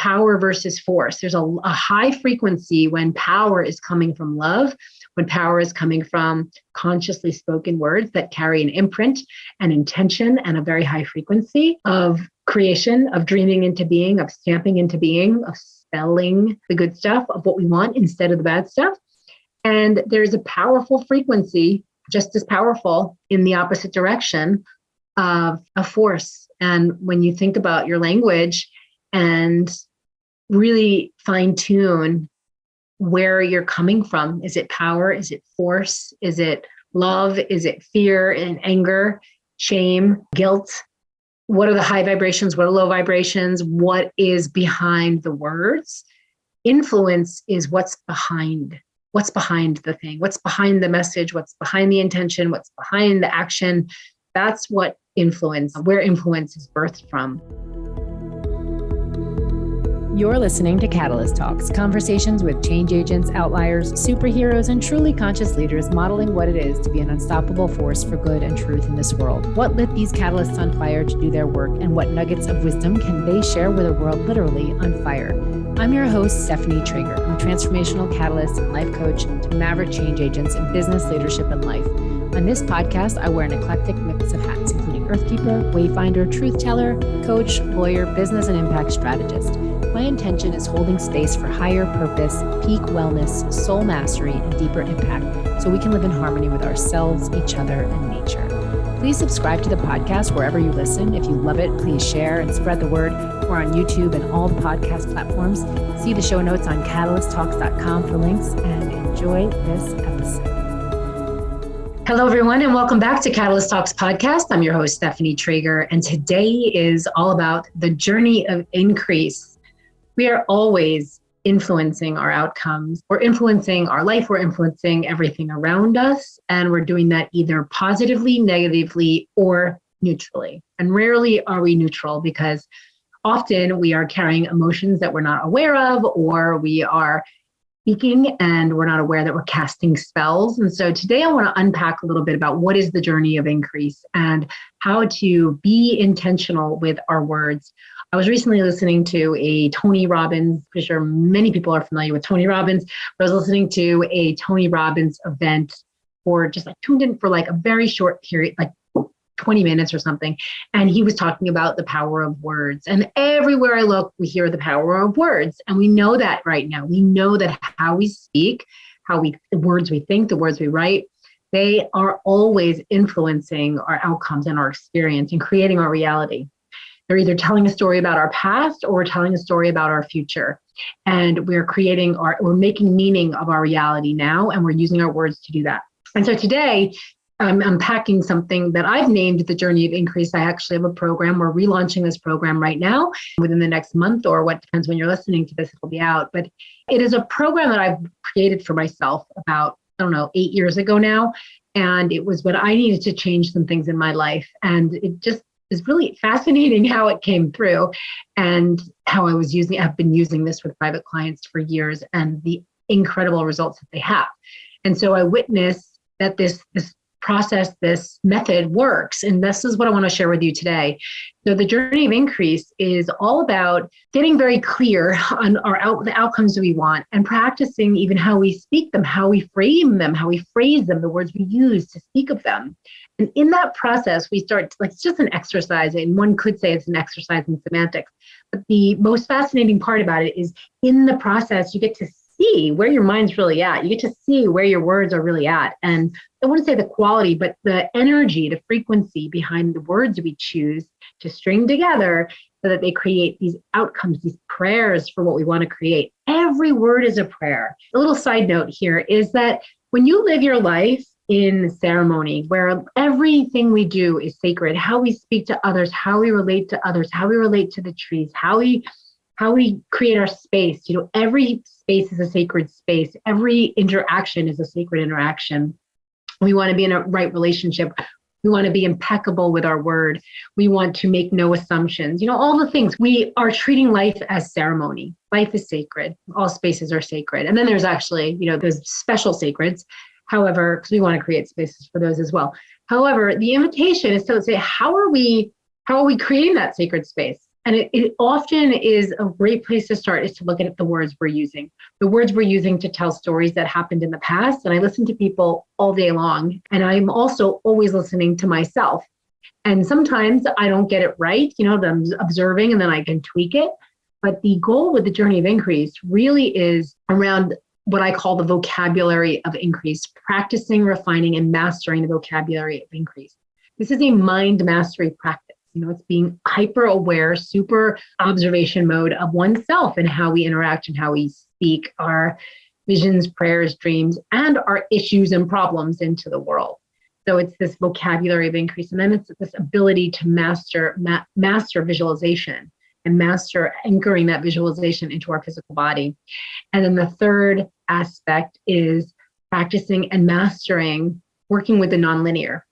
power versus force. There's a high frequency when power is coming from love, when power is coming from consciously spoken words that carry an imprint, an intention, and a very high frequency of creation, of dreaming into being, of stamping into being, of spelling the good stuff of what we want instead of the bad stuff. And there's a powerful frequency, just as powerful in the opposite direction of a force. And when you think about your language and really fine tune where you're coming from, is it power? Is it force? Is it love? Is it fear and anger, shame, guilt? What are the high vibrations? What are low vibrations? What is behind the words? Influence is what's behind the thing, what's behind the message, what's behind the intention, what's behind the action. That's what where influence is birthed from. You're listening to Catalyst Talks, conversations with change agents, outliers, superheroes, and truly conscious leaders modeling what it is to be an unstoppable force for good and truth in this world. What lit these catalysts on fire to do their work, and what nuggets of wisdom can they share with a world literally on fire? I'm your host, Stephanie Trager. I'm a transformational catalyst and life coach to maverick change agents in business, leadership, and life. On this podcast, I wear an eclectic mix of hats, including Earthkeeper, Wayfinder, Truth Teller, coach, lawyer, business, and impact strategist. My intention is holding space for higher purpose, peak wellness, soul mastery, and deeper impact so we can live in harmony with ourselves, each other, and nature. Please subscribe to the podcast wherever you listen. If you love it, please share and spread the word. We're on YouTube and all the podcast platforms. See the show notes on catalysttalks.com for links, and enjoy this episode. Hello, everyone, and welcome back to Catalyst Talks podcast. I'm your host, Stephanie Trager, and today is all about the journey of increase. We are always influencing our outcomes. We're influencing our life. We're influencing everything around us. And we're doing that either positively, negatively, or neutrally. And rarely are we neutral because often we are carrying emotions that we're not aware of, or we are speaking and we're not aware that we're casting spells. And so today I want to unpack a little bit about what is the journey of increase and how to be intentional with our words. I was recently listening to a Tony Robbins, I'm sure many people are familiar with Tony Robbins, but I was listening to a Tony Robbins event tuned in for like a very short period, like 20 minutes or something. And he was talking about the power of words. And everywhere I look, we hear the power of words. And we know that right now. We know that how we speak, the words we think, the words we write, they are always influencing our outcomes and our experience and creating our reality. They're either telling a story about our past or we're telling a story about our future. And we're making meaning of our reality now, and we're using our words to do that. And so today, I'm unpacking something that I've named the Journey of Increase. I actually have a program. We're relaunching this program right now within the next month, or what depends when you're listening to this, it'll be out. But it is a program that I've created for myself about, 8 years ago now. And it was when I needed to change some things in my life. And it just is really fascinating how it came through and how I've been using this with private clients for years and the incredible results that they have. And so I witnessed that this process, this method works. And this is what I want to share with you today. So the journey of increase is all about getting very clear on the outcomes we want and practicing even how we speak them, how we frame them, how we phrase them, the words we use to speak of them. And in that process, we start, it's just an exercise, and one could say it's an exercise in semantics. But the most fascinating part about it is in the process, you get to see where your mind's really at. You get to see where your words are really at. And I wouldn't say the quality, but the energy, the frequency behind the words we choose to string together so that they create these outcomes, these prayers for what we want to create. Every word is a prayer. A little side note here is that when you live your life in ceremony, where everything we do is sacred, how we speak to others, how we relate to others, how we relate to the trees, how we create our space, every space is a sacred space. Every interaction is a sacred interaction. We want to be in a right relationship. We want to be impeccable with our word. We want to make no assumptions. All the things. We are treating life as ceremony. Life is sacred. All spaces are sacred. And then there's actually, there's special sacreds. However, because we want to create spaces for those as well. However, the invitation is to say, how are we creating that sacred space? And it often is a great place to start is to look at the words we're using. The words we're using to tell stories that happened in the past. And I listen to people all day long. And I'm also always listening to myself. And sometimes I don't get it right, I'm observing and then I can tweak it. But the goal with the journey of increase really is around what I call the vocabulary of increase, practicing, refining, and mastering the vocabulary of increase. This is a mind mastery practice. It's being hyper aware, super observation mode of oneself and how we interact and how we speak our visions, prayers, dreams, and our issues and problems into the world. So it's this vocabulary of increase. And then it's this ability to master visualization and master anchoring that visualization into our physical body. And then the third aspect is practicing and mastering working with the nonlinear.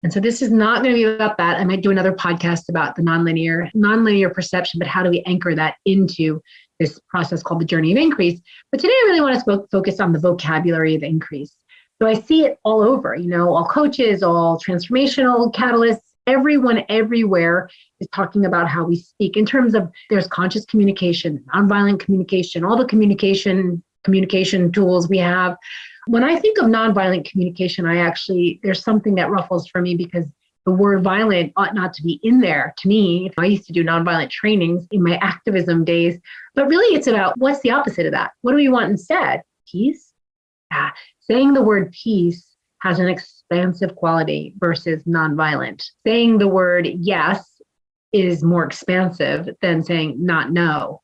And so this is not going to be about that. I might do another podcast about the nonlinear perception, but how do we anchor that into this process called the journey of increase? But today I really want to focus on the vocabulary of increase. So I see it all over, all coaches, all transformational catalysts, everyone everywhere is talking about how we speak in terms of there's conscious communication, nonviolent communication, all the communication tools we have. When I think of nonviolent communication, there's something that ruffles for me because the word violent ought not to be in there to me. I used to do nonviolent trainings in my activism days, but really it's about what's the opposite of that? What do we want instead? Peace? Saying the word peace has an expansive quality versus nonviolent. Saying the word yes is more expansive than saying not no.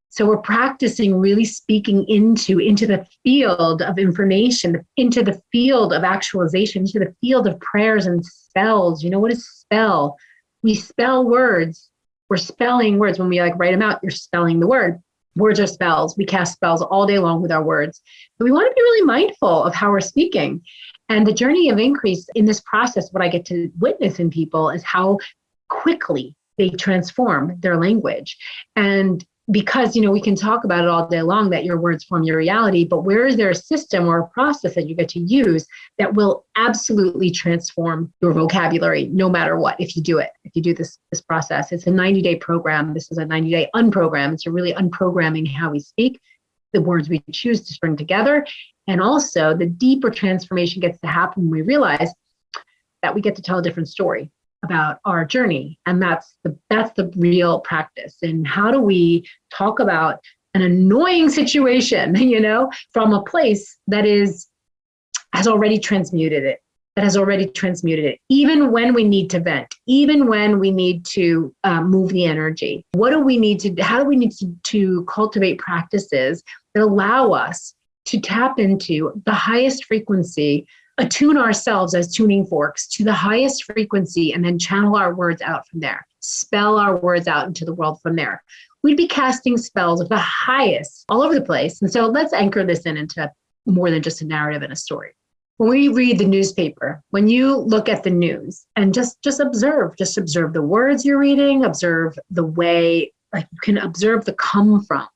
So we're practicing really speaking into the field of information, into the field of actualization, into the field of prayers and spells. What is spell? We spell words. We're spelling words. When we write them out, you're spelling the word. Words are spells. We cast spells all day long with our words. But we want to be really mindful of how we're speaking. And the journey of increase in this process, what I get to witness in people is how quickly they transform their language. And because, we can talk about it all day long that your words form your reality, but where is there a system or a process that you get to use that will absolutely transform your vocabulary no matter what, if you do it, if you do this process? It's a 90-day program. This is a 90-day unprogram. It's a really unprogramming how we speak, the words we choose to string together. And also the deeper transformation gets to happen when we realize that we get to tell a different story about our journey. And that's the real practice. And how do we talk about an annoying situation, from a place that has already transmuted it, even when we need to vent, even when we need to move the energy. How do we need to cultivate practices that allow us to tap into the highest frequency, attune ourselves as tuning forks to the highest frequency, and then channel our words out from there, spell our words out into the world from there. We'd be casting spells of the highest all over the place. And so let's anchor this into more than just a narrative and a story. When we read the newspaper, when you look at the news and just observe the words you're reading, observe the way, you can observe the come from.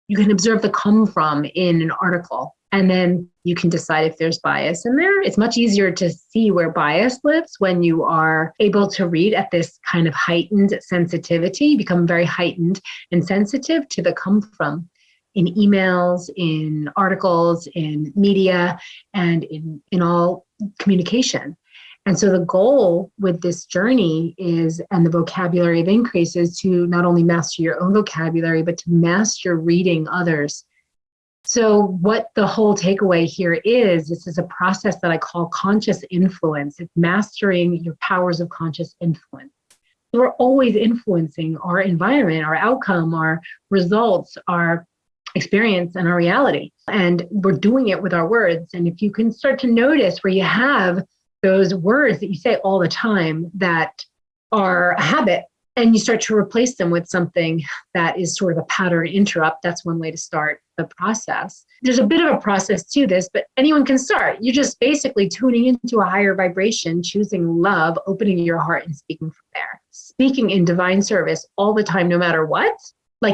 You can observe the come from in an article. And then you can decide if there's bias in there. It's much easier to see where bias lives when you are able to read at this kind of heightened sensitivity. You become very heightened and sensitive to the come from in emails, in articles, in media, and in all communication. And so the goal with this journey and the vocabulary of increase is to not only master your own vocabulary, but to master reading others. So what the whole takeaway here is, this is a process that I call conscious influence. It's mastering your powers of conscious influence. We're always influencing our environment, our outcome, our results, our experience, and our reality. And we're doing it with our words. And if you can start to notice where you have those words that you say all the time that are a habit, and you start to replace them with something that is sort of a pattern interrupt, that's one way to start the process. There's a bit of a process to this, but anyone can start. You're just basically tuning into a higher vibration, choosing love, opening your heart, and speaking from there. Speaking in divine service all the time, no matter what.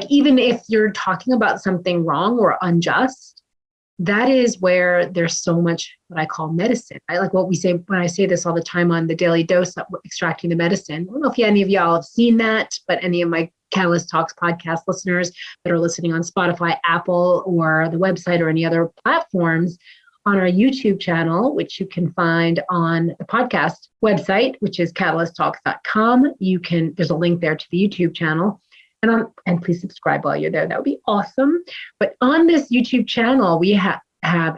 Even if you're talking about something wrong or unjust, that is where there's so much what I call medicine. I like what we say when I say this all the time on the Daily Dose, extracting the medicine. I don't know if any of y'all have seen that, but any of my Catalyst Talks podcast listeners that are listening on Spotify, Apple, or the website or any other platforms, on our YouTube channel, which you can find on the podcast website, which is catalysttalks.com. There's a link there to the YouTube channel. And please subscribe while you're there. That would be awesome. But on this YouTube channel, we have,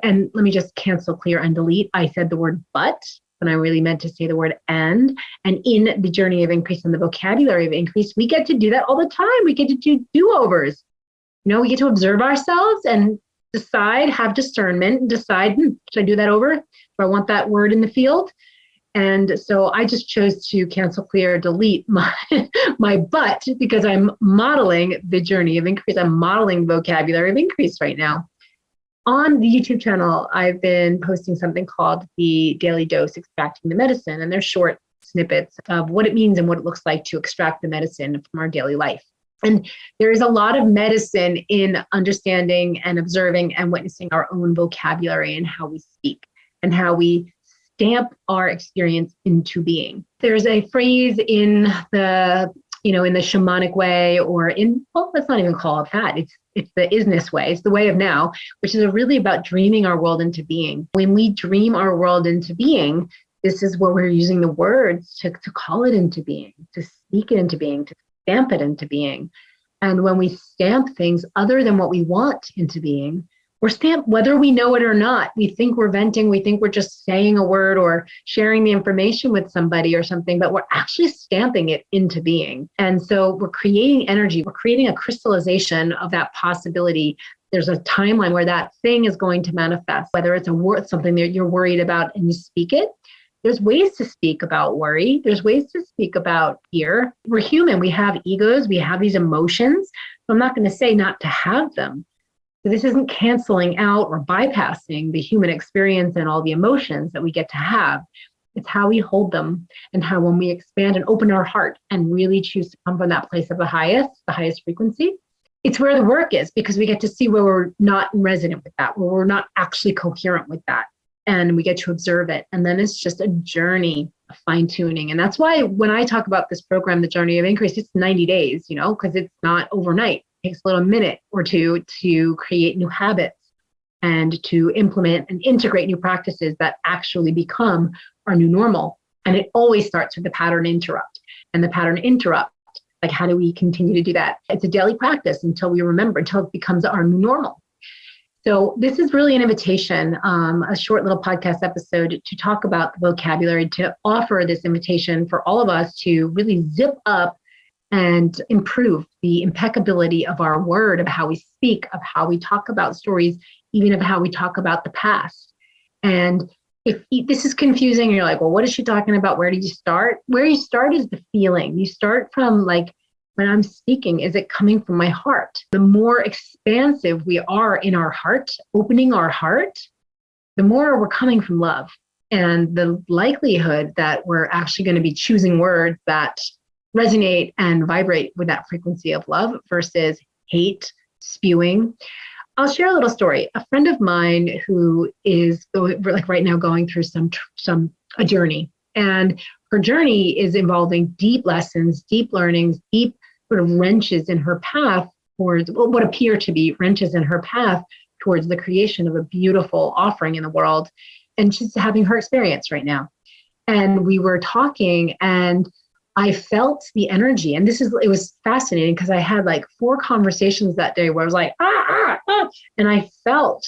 and let me just cancel, clear, and delete. I said the word but when I really meant to say the word and. And in the journey of increase and the vocabulary of increase, we get to do that all the time. We get to do do-overs. We get to observe ourselves and decide, have discernment, and decide, should I do that over? Do I want that word in the field? And so I just chose to cancel, clear, delete my but, because I'm modeling the journey of increase. I'm modeling vocabulary of increase right now. On the YouTube channel, I've been posting something called the Daily Dose Extracting the Medicine, and they're short snippets of what it means and what it looks like to extract the medicine from our daily life. And there is a lot of medicine in understanding and observing and witnessing our own vocabulary and how we speak and how we stamp our experience into being. There's a phrase in the shamanic way, or let's not even call it that. It's the isness way. It's the way of now, which is really about dreaming our world into being. When we dream our world into being, this is where we're using the words to call it into being, to speak it into being, to stamp it into being. And when we stamp things other than what we want into being, we're stamped, whether we know it or not. We think we're venting, we think we're just saying a word or sharing the information with somebody or something, but we're actually stamping it into being. And so we're creating energy, we're creating a crystallization of that possibility. There's a timeline where that thing is going to manifest, whether it's something that you're worried about and you speak it. There's ways to speak about worry. There's ways to speak about fear. We're human. We have egos. We have these emotions. So I'm not going to say not to have them. So this isn't canceling out or bypassing the human experience and all the emotions that we get to have. It's how we hold them, and how when we expand and open our heart and really choose to come from that place of the highest frequency, it's where the work is, because we get to see where we're not resonant with that, where we're not actually coherent with that. And we get to observe it. And then it's just a journey of fine tuning. And that's why when I talk about this program, the Journey of Increase, it's 90 days, because it's not overnight. It takes a little minute or two to create new habits and to implement and integrate new practices that actually become our new normal. And it always starts with the pattern interrupt. And the pattern interrupt, like, how do we continue to do that? It's a daily practice until we remember, until it becomes our new normal. So this is really an invitation, a short little podcast episode to talk about the vocabulary, to offer this invitation for all of us to really zip up and improve the impeccability of our word, of how we speak, of how we talk about stories, even of how we talk about the past. And if this is confusing, and you're like, well, what is she talking about? Where did you start? Where you start is the feeling. You start from, like, when I'm speaking, is it coming from my heart? The more expansive we are in our heart, opening our heart, the more we're coming from love. And the likelihood that we're actually going to be choosing words that resonate and vibrate with that frequency of love versus hate, spewing. I'll share a little story. A friend of mine who is right now going through a journey, and her journey is involving deep lessons, deep learnings, deep sort of wrenches in her path towards what appear to be wrenches in her path towards the creation of a beautiful offering in the world. And she's having her experience right now. And we were talking, and I felt the energy. And it was fascinating, because I had like 4 conversations that day where I was like, and I felt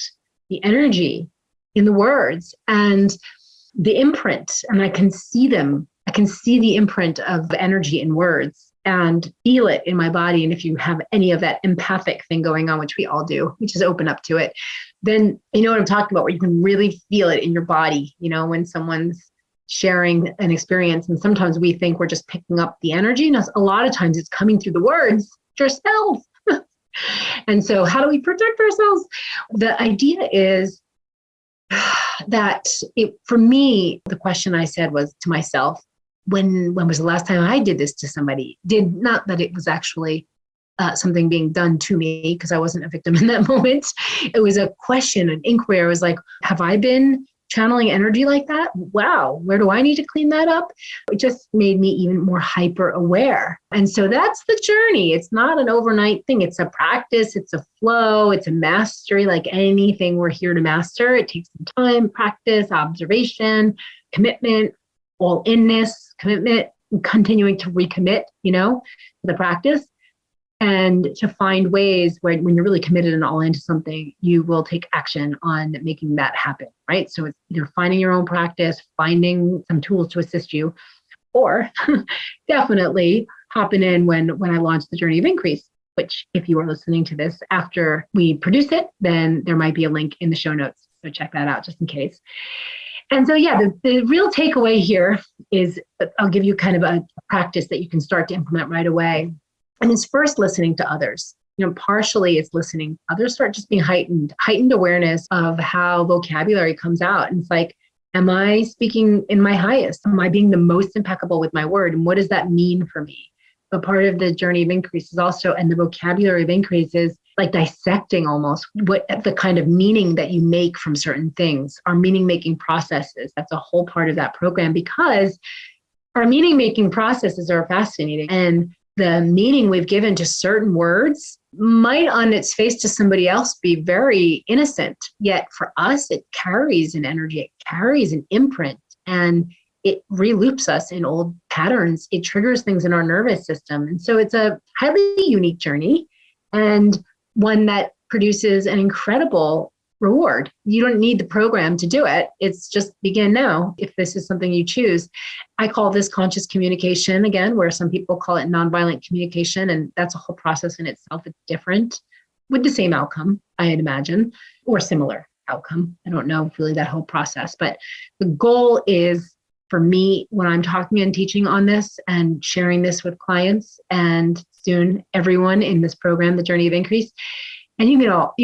the energy in the words and the imprint, and I can see them. I can see the imprint of energy in words and feel it in my body. And if you have any of that empathic thing going on, which we all do, we just open up to it, then you know what I'm talking about, where you can really feel it in your body, when someone's sharing an experience. And sometimes we think we're just picking up the energy, and a lot of times it's coming through the words yourself. And so how do we protect ourselves? The idea is that for me, the question I said was to myself, when was the last time I did this to somebody? Not that it was actually something being done to me, because I wasn't a victim in that moment. It was a question, an inquiry. I was like, have I been channeling energy like that, wow, where do I need to clean that up? It just made me even more hyper aware. And so that's the journey. It's not an overnight thing. It's a practice. It's a flow. It's a mastery. Like anything we're here to master, it takes some time, practice, observation, commitment, all inness, commitment, continuing to recommit, to the practice. And to find ways where when you're really committed and all into something, you will take action on making that happen, right? So it's either finding your own practice, finding some tools to assist you, or definitely hopping in when I launched the Journey of Increase, which if you are listening to this after we produce it, then there might be a link in the show notes. So check that out just in case. And so, yeah, the real takeaway here is I'll give you kind of a practice that you can start to implement right away. And it's first listening to others. Partially it's listening. Others start just being heightened awareness of how vocabulary comes out. And it's like, am I speaking in my highest? Am I being the most impeccable with my word? And what does that mean for me? But part of the Journey of Increase is also, and the vocabulary of increase is like dissecting almost what the kind of meaning that you make from certain things, our meaning making processes. That's a whole part of that program, because our meaning making processes are fascinating. And the meaning we've given to certain words might on its face to somebody else be very innocent. Yet for us, it carries an energy, it carries an imprint, and it reloops us in old patterns. It triggers things in our nervous system. And so it's a highly unique journey and one that produces an incredible reward. You don't need the program to do it. It's just begin now if this is something you choose. I call this conscious communication, again, where some people call it nonviolent communication. And that's a whole process in itself. It's different with the same outcome, I'd imagine, or similar outcome. I don't know really that whole process, but the goal is for me when I'm talking and teaching on this and sharing this with clients and soon everyone in this program, The Journey of Increase. And you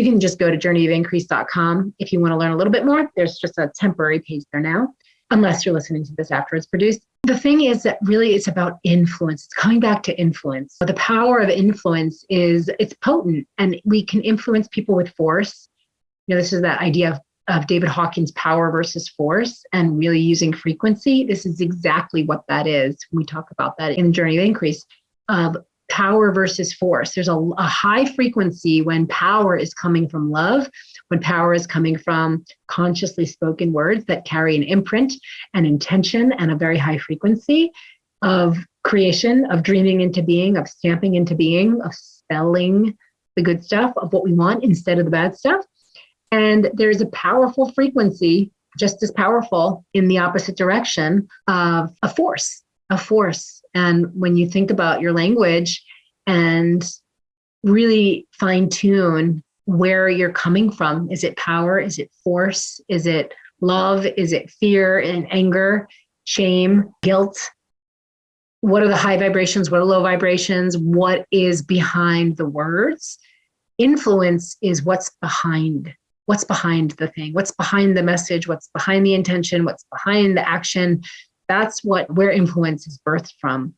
can just go to journeyofincrease.com if you want to learn a little bit more. There's just a temporary page there now, unless you're listening to this after it's produced. The thing is that really it's about influence. It's coming back to influence. The power of influence it's potent, and we can influence people with force. This is that idea of David Hawkins' power versus force and really using frequency. This is exactly what that is. We talk about that in the Journey of Increase of power versus force. There's a high frequency when power is coming from love, when power is coming from consciously spoken words that carry an imprint, an intention, and a very high frequency of creation, of dreaming into being, of stamping into being, of spelling the good stuff of what we want instead of the bad stuff. And there's a powerful frequency, just as powerful in the opposite direction of a force. And when you think about your language and really fine tune where you're coming from, is it power? Is it force? Is it love? Is it fear and anger, shame, guilt? What are the high vibrations? What are low vibrations? What is behind the words? Influence is what's behind the thing, what's behind the message, what's behind the intention, what's behind the action. That's where influence is birthed from.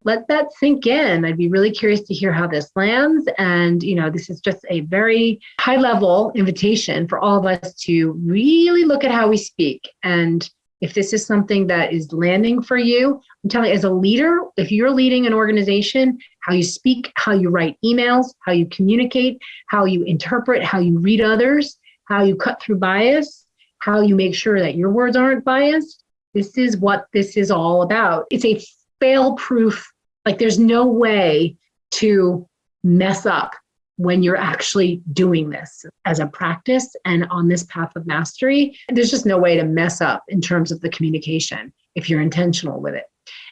Let that sink in. I'd be really curious to hear how this lands. And, this is just a very high level invitation for all of us to really look at how we speak. And if this is something that is landing for you, I'm telling you, as a leader, if you're leading an organization, how you speak, how you write emails, how you communicate, how you interpret, how you read others, how you cut through bias, how you make sure that your words aren't biased. This is what this is all about. It's a fail-proof, like there's no way to mess up when you're actually doing this as a practice and on this path of mastery. There's just no way to mess up in terms of the communication if you're intentional with it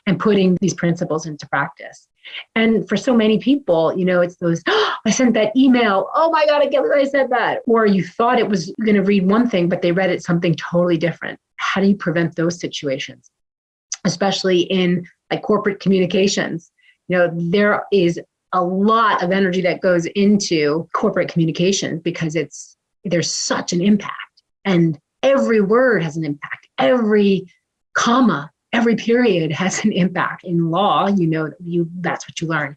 and putting these principles into practice. And for so many people, it's those, I sent that email. Oh my God, I can't believe I said that. Or you thought it was going to read one thing, but they read it something totally different. How do you prevent those situations? Especially in like corporate communications. There is a lot of energy that goes into corporate communication because there's such an impact, and every word has an impact. Every comma, every period has an impact. In law, that's what you learn,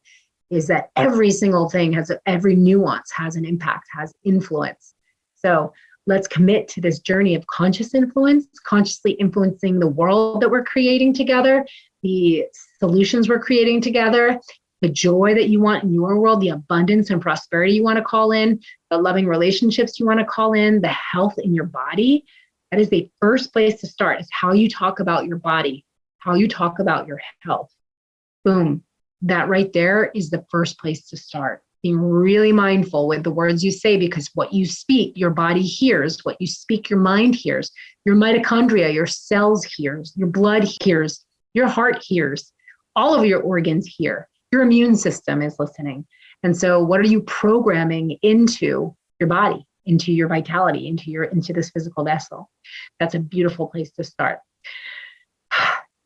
is that every single thing every nuance has an impact, has influence. So Let's commit to this journey of conscious influence, consciously influencing the world that we're creating together, the solutions we're creating together, the joy that you want in your world, the abundance and prosperity you want to call in, the loving relationships you want to call in, the health in your body. That is the first place to start, is how you talk about your body, how you talk about your health. Boom. That right there is the first place to start. Being really mindful with the words you say, because what you speak, your body hears. What you speak, your mind hears. Your mitochondria, your cells hears. Your blood hears. Your heart hears. All of your organs hear. Your immune system is listening. And so what are you programming into your body, into your vitality, into this physical vessel? That's a beautiful place to start.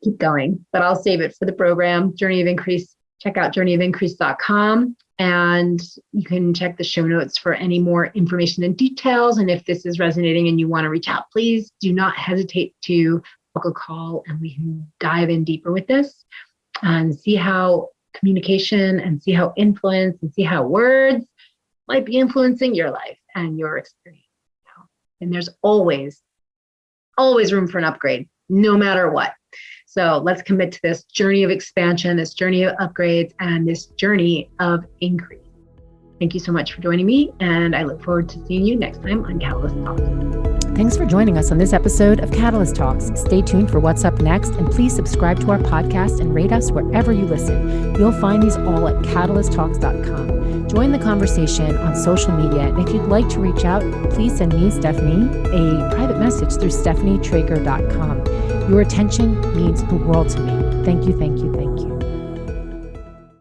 Keep going, but I'll save it for the program, Journey of Increase. Check out journeyofincrease.com. And you can check the show notes for any more information and details. And if this is resonating and you want to reach out, please do not hesitate to book a call, and we can dive in deeper with this and see how communication and see how influence and see how words might be influencing your life and your experience. And there's always room for an upgrade, no matter what. So let's commit to this journey of expansion, this journey of upgrades, and this journey of increase. Thank you so much for joining me, and I look forward to seeing you next time on Catalyst Talks. Thanks for joining us on this episode of Catalyst Talks. Stay tuned for what's up next, and please subscribe to our podcast and rate us wherever you listen. You'll find these all at catalysttalks.com. Join the conversation on social media, and if you'd like to reach out, please send me, Stephanie, a private message through stephanietrager.com. Your attention means the world to me. Thank you, thank you, thank you.